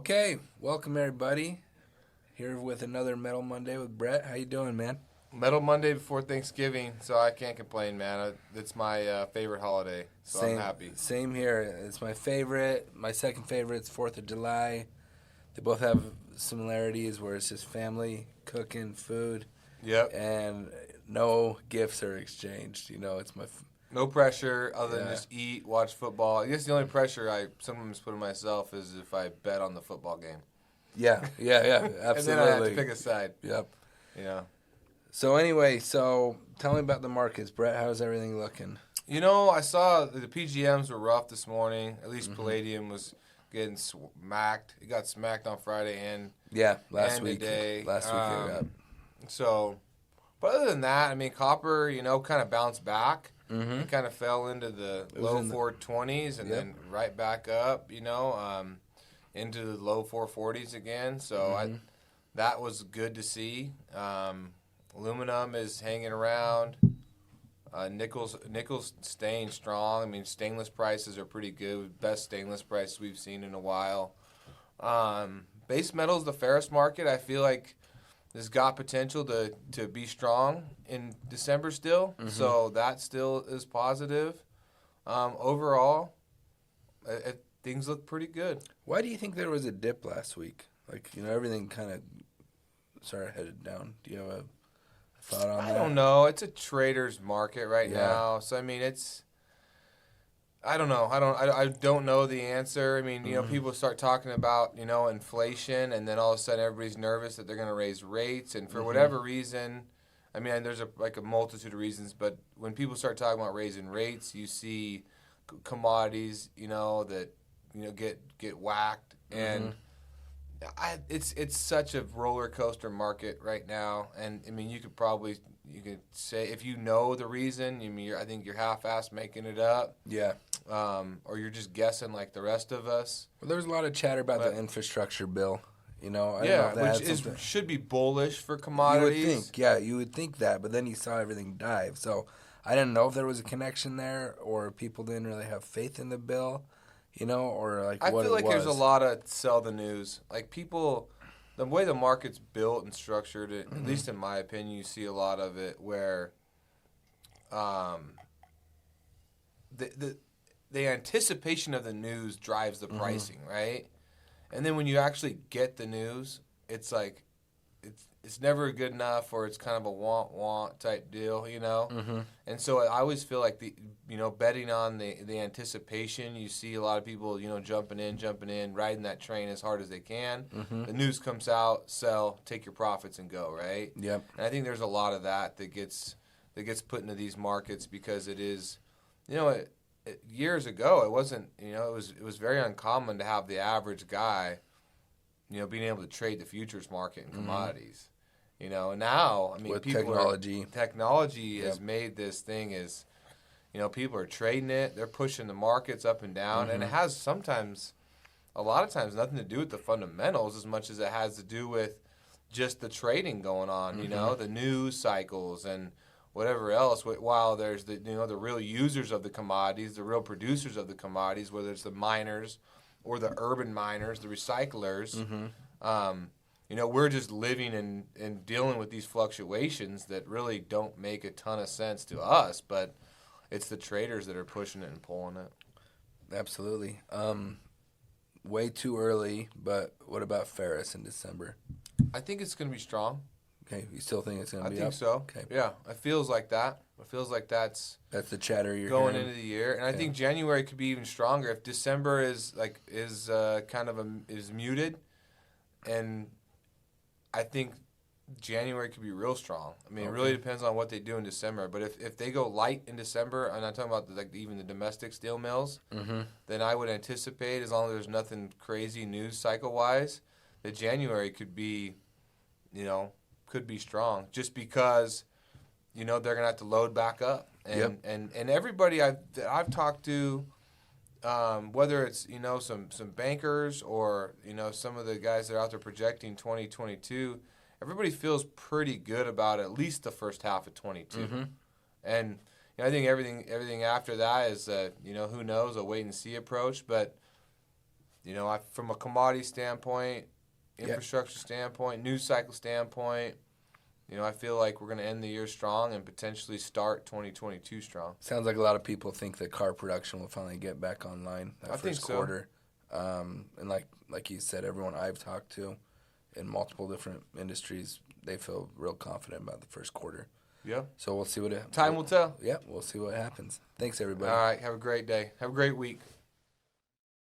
Okay, welcome everybody. Here with another Metal Monday with Brett. How you doing, man? Metal Monday before Thanksgiving, so I can't complain, man. It's my favorite holiday, so I'm happy. Same here. It's my favorite. My second favorite is 4th of July. They both have similarities where it's just family, cooking, food, Yep. and no gifts are exchanged. You know, it's my... No pressure other than just eat, watch football. I guess the only pressure I sometimes put on myself is if I bet on the football game. Yeah, absolutely. And then I have to pick a side. Yep. Yeah. So anyway, tell me about the markets, Brett. How's everything looking? You know, I saw the PGMs were rough this morning. At least Palladium was getting smacked. It got smacked on Friday and last week. today. Last week it got. So, but other than that, I mean, copper, kind of bounced back. Mm-hmm. It kind of fell into the low 420s and then right back up, into the low 440s again. So that was good to see. Aluminum is hanging around. Nickel's staying strong. I mean, stainless prices are pretty good. Best stainless prices we've seen in a while. Base metals, the ferrous market, I feel like has got potential to be strong in December still. Mm-hmm. So that still is positive. Overall, things look pretty good. Why do you think there was a dip last week? Like, everything kind of started headed down. Do you have a thought on that? I don't know. It's a trader's market right now. So, I mean, I don't know. I don't know the answer. I mean, people start talking about, inflation, and then all of a sudden everybody's nervous that they're going to raise rates, and for whatever reason, I mean, there's a multitude of reasons, but when people start talking about raising rates, you see commodities, that get whacked, and it's such a roller coaster market right now, and I mean, you could say if you know the reason, I think you're half-assed making it up. Yeah. Or you're just guessing like the rest of us. Well, there was a lot of chatter about the infrastructure bill. I don't know if which should be bullish for commodities. You would think, you would think that, but then you saw everything dive. So I didn't know if there was a connection there, or people didn't really have faith in the bill, or like what it was. I feel like there's a lot of sell the news. Like people, the way the market's built and structured, at least in my opinion, you see a lot of it where the anticipation of the news drives the pricing, right? And then when you actually get the news, it's like it's never good enough, or it's kind of a want type deal, And so I always feel like betting on the anticipation, you see a lot of people, jumping in, riding that train as hard as they can. The news comes out, sell, take your profits and go, right? Yep. And I think there's a lot of that gets put into these markets because it is, years ago, it wasn't, it was very uncommon to have the average guy, being able to trade the futures market and commodities. And now, I mean, with technology has made this thing as, people are trading it, they're pushing the markets up and down, and it has a lot of times, nothing to do with the fundamentals as much as it has to do with just the trading going on, the news cycles and whatever else, while there's the the real users of the commodities, the real producers of the commodities, whether it's the miners or the urban miners, the recyclers, we're just living and dealing with these fluctuations that really don't make a ton of sense to us, but it's the traders that are pushing it and pulling it. Absolutely. Way too early, but what about ferrous in December? I think it's going to be strong. Okay, you still think it's going to be up? I think so. Okay. Yeah, it feels like that. It feels like that's the chatter you're going hearing into the year, and I think January could be even stronger if December is muted, and I think January could be real strong. I mean, it really depends on what they do in December. But if they go light in December, and I'm talking about even the domestic steel mills, then I would anticipate, as long as there's nothing crazy news cycle wise, that January could be, could be strong, just because, they're gonna have to load back up, and everybody I've talked to, whether it's some bankers or some of the guys that are out there projecting 2022, everybody feels pretty good about at least the first half of 22, and I think everything after that is who knows, a wait and see approach, but From a commodity standpoint, infrastructure standpoint, news cycle standpoint, I feel like we're going to end the year strong and potentially start 2022 strong. Sounds like a lot of people think that car production will finally get back online that first quarter. And like you said, everyone I've talked to in multiple different industries, they feel real confident about the first quarter. Yeah. So we'll see what time will tell. Yeah, we'll see what happens. Thanks, everybody. All right. Have a great day. Have a great week.